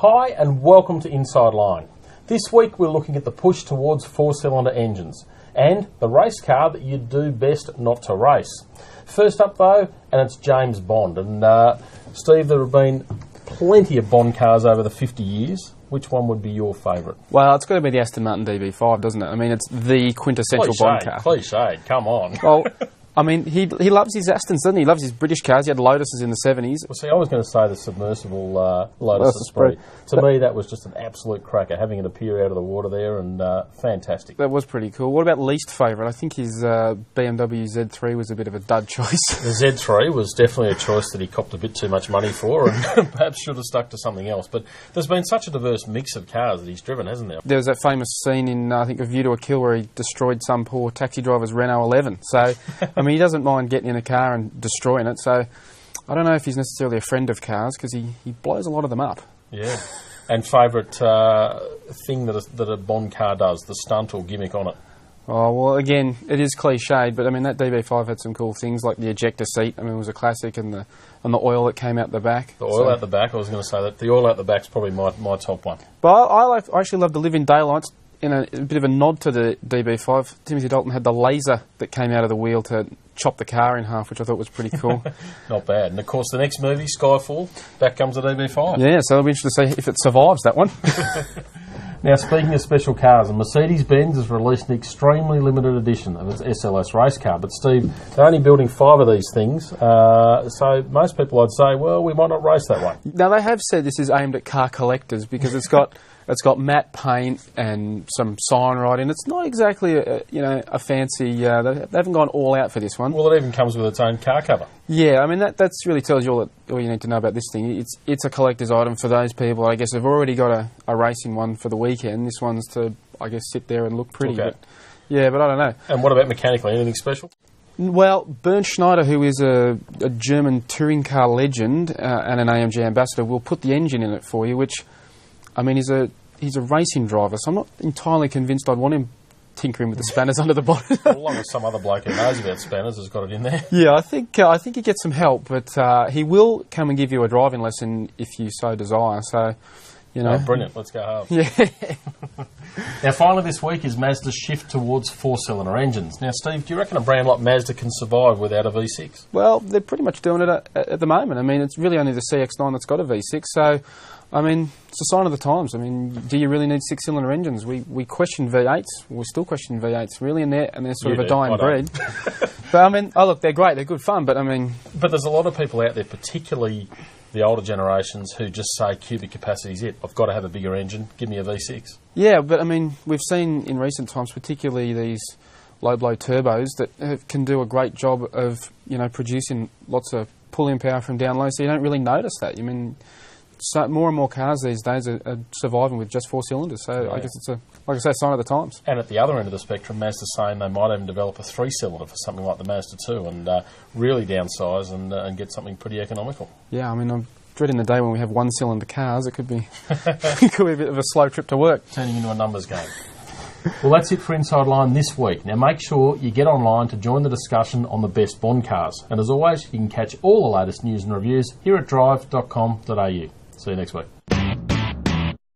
Hi and welcome to Inside Line. This week we're looking at the push towards four-cylinder engines and the race car that you'd do best not to race. First up though, and it's James Bond. And Steve, there have been plenty of Bond cars over the 50 years. Which one would be your favourite? Well, it's got to be the Aston Martin DB5, doesn't it? I mean, it's the quintessential Bond car. Cliched, come on. Well, I mean, he loves his Astons, doesn't he? He loves his British cars. He had Lotuses in the 70s. Well, see, I was going to say the submersible Lotus Esprit. To me, that was just an absolute cracker, having it appear out of the water there, and fantastic. That was pretty cool. What about least favourite? I think his BMW Z3 was a bit of a dud choice. The Z3 was definitely a choice that he copped a bit too much money for, and perhaps should have stuck to something else. But there's been such a diverse mix of cars that he's driven, hasn't there? There was that famous scene in, I think, A View to a Kill where he destroyed some poor taxi driver's Renault 11. So, I mean, he doesn't mind getting in a car and destroying it. So, I don't know if he's necessarily a friend of cars because he blows a lot of them up. Yeah. And favourite thing that a Bond car does, the stunt or gimmick on it? Oh, well, again, it is cliched, but I mean, that DB5 had some cool things, like the ejector seat. I mean, it was a classic, and the oil that came out the back. The oil out the back, I was going to say that. The oil out the back's probably my top one. But I actually love the Living Daylights. In a bit of a nod to the DB5, Timothy Dalton had the laser that came out of the wheel to chop the car in half, which I thought was pretty cool. Not bad. And of course, the next movie, Skyfall, back comes the DB5. Yeah, so it'll be interesting to see if it survives that one. Now, speaking of special cars, Mercedes-Benz has released an extremely limited edition of its SLS race car. But Steve, they're only building 5 of these things, so most people I'd say, well, we might not race that one. Now, they have said this is aimed at car collectors because it's got matte paint and some sign writing. It's not exactly a fancy. They haven't gone all out for this one. Well, it even comes with its own car cover. Yeah, I mean that's really tells you all you need to know about this thing. It's a collector's item for those people. I guess have already got a racing one for the weekend. This one's to sit there and look pretty. Okay. But I don't know. And what about mechanically? Anything special? Well, Bernd Schneider, who is a German touring car legend and an AMG ambassador, will put the engine in it for you, which, I mean, he's a racing driver, so I'm not entirely convinced I'd want him tinkering with the spanners under the bonnet. Well, along with some other bloke who knows about spanners has got it in there. Yeah, I think he gets some help, but he will come and give you a driving lesson if you so desire. So, Oh, brilliant. Let's go hard. Yeah. Now, finally this week is Mazda's shift towards four-cylinder engines. Now, Steve, do you reckon a brand like Mazda can survive without a V6? Well, they're pretty much doing it at the moment. I mean, it's really only the CX-9 that's got a V6, so, I mean, it's a sign of the times. I mean, do you really need 6-cylinder engines? We question V8s. We still question V8s, really, and they're sort of a dying breed. But, I mean, look, they're great. They're good fun, but, I mean... But there's a lot of people out there, particularly the older generations, who just say cubic capacity is it. I've got to have a bigger engine. Give me a V6. Yeah, but, I mean, we've seen in recent times, particularly these low-blow turbos that can do a great job of, producing lots of pull-in power from down low, so you don't really notice that. I mean... So more and more cars these days are surviving with just 4 cylinders. So yeah. I guess it's like I say, sign of the times. And at the other end of the spectrum, Mazda's saying they might even develop a 3-cylinder for something like the Mazda 2 and really downsize and get something pretty economical. Yeah, I mean, I'm dreading the day when we have 1-cylinder cars. It could be it could be a bit of a slow trip to work. Turning into a numbers game. Well, that's it for Inside Line this week. Now, make sure you get online to join the discussion on the best Bond cars. And as always, you can catch all the latest news and reviews here at drive.com.au. See you next week.